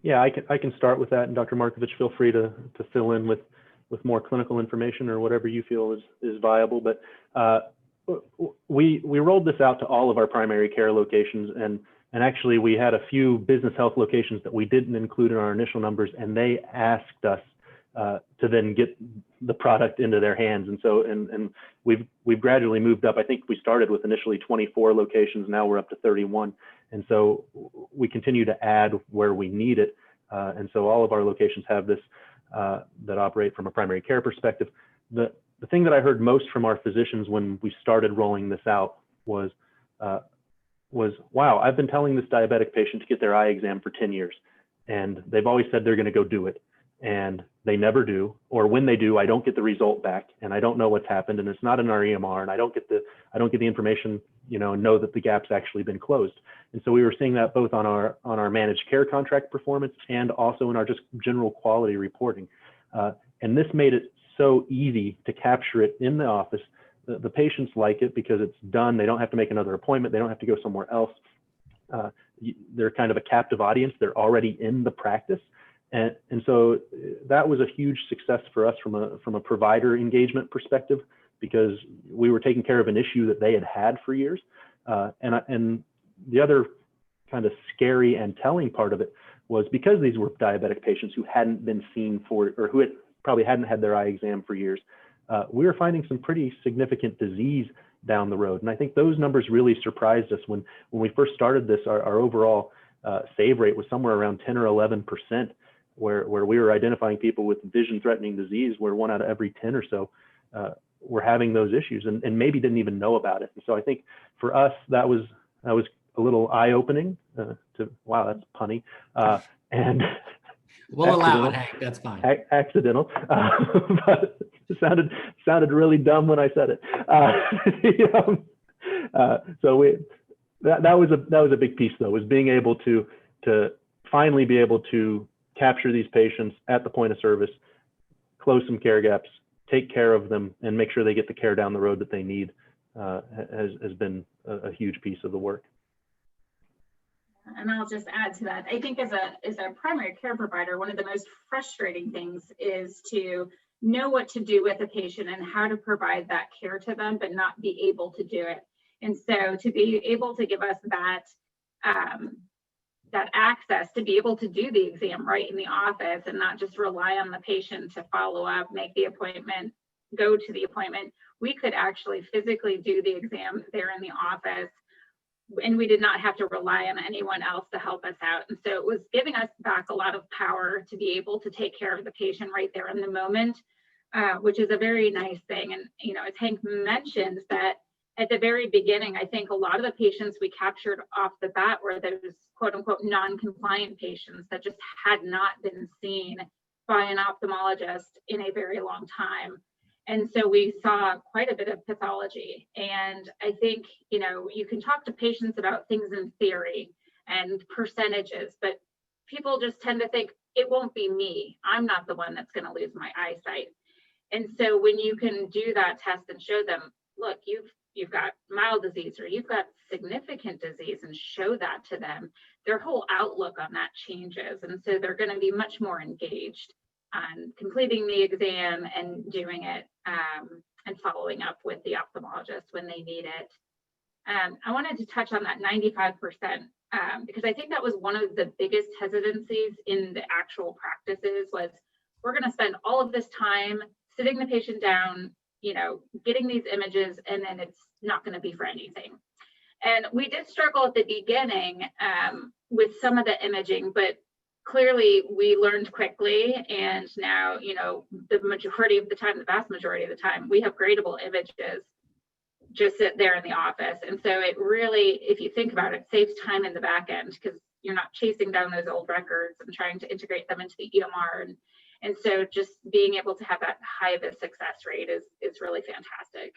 Yeah, I can start with that, and Dr. Markovich, feel free to fill in with more clinical information or whatever you feel is viable. But we rolled this out to all of our primary care locations, and actually we had a few business health locations that we didn't include in our initial numbers, and they asked us to then get the product into their hands. And so and we've gradually moved up. I think we started with initially 24 locations. Now we're up to 31. And so we continue to add where we need it. And so all of our locations have this that operate from a primary care perspective. The thing that I heard most from our physicians when we started rolling this out was, wow, I've been telling this diabetic patient to get their eye exam for 10 years. And they've always said they're going to go do it. And they never do, or when they do, I don't get the result back, and I don't know what's happened, and it's not in our EMR, and I don't get the information, and know that the gap's actually been closed. And so we were seeing that both on our managed care contract performance and also in our just general quality reporting. And this made it so easy to capture it in the office. The patients like it because it's done. They don't have to make another appointment. They don't have to go somewhere else. They're kind of a captive audience. They're already in the practice. And so that was a huge success for us from a provider engagement perspective, because we were taking care of an issue that they had for years. And the other kind of scary and telling part of it was because these were diabetic patients who hadn't been seen for, or who probably hadn't had their eye exam for years, we were finding some pretty significant disease down the road. And I think those numbers really surprised us when we first started this. Our overall save rate was somewhere around 10 or 11%. Where we were identifying people with vision-threatening disease, where 1 out of every 10 or so were having those issues and maybe didn't even know about it. And so I think for us, that was a little eye-opening. Wow, that's punny. And we'll allow it, Hank. That's fine. Accidental, but it sounded really dumb when I said it. So that was a big piece, though, was being able to finally be able to capture these patients at the point of service, close some care gaps, take care of them, and make sure they get the care down the road that they need has been a huge piece of the work. And I'll just add to that. I think as a primary care provider, one of the most frustrating things is to know what to do with a patient and how to provide that care to them, but not be able to do it. And so to be able to give us that access to be able to do the exam right in the office and not just rely on the patient to follow up, make the appointment, go to the appointment. We could actually physically do the exam there in the office, and we did not have to rely on anyone else to help us out. And so it was giving us back a lot of power to be able to take care of the patient right there in the moment, which is a very nice thing. And, as Hank mentioned, that at the very beginning, I think a lot of the patients we captured off the bat were those quote unquote non-compliant patients that just had not been seen by an ophthalmologist in a very long time. And so we saw quite a bit of pathology. And I think, you can talk to patients about things in theory and percentages, but people just tend to think it won't be me. I'm not the one that's going to lose my eyesight. And so when you can do that test and show them, look, you've got mild disease or you've got significant disease, and show that to them, their whole outlook on that changes. And so they're going to be much more engaged on completing the exam and doing it and following up with the ophthalmologist when they need it. I wanted to touch on that 95% because I think that was one of the biggest hesitancies in the actual practices was, we're going to spend all of this time sitting the patient down, getting these images, and then it's not going to be for anything. And we did struggle at the beginning with some of the imaging, but clearly we learned quickly. And now, the majority of the time, the vast majority of the time, we have gradable images just sit there in the office. And so it really, if you think about it, saves time in the back end because you're not chasing down those old records and trying to integrate them into the EMR. And so just being able to have that high of a success rate is really fantastic.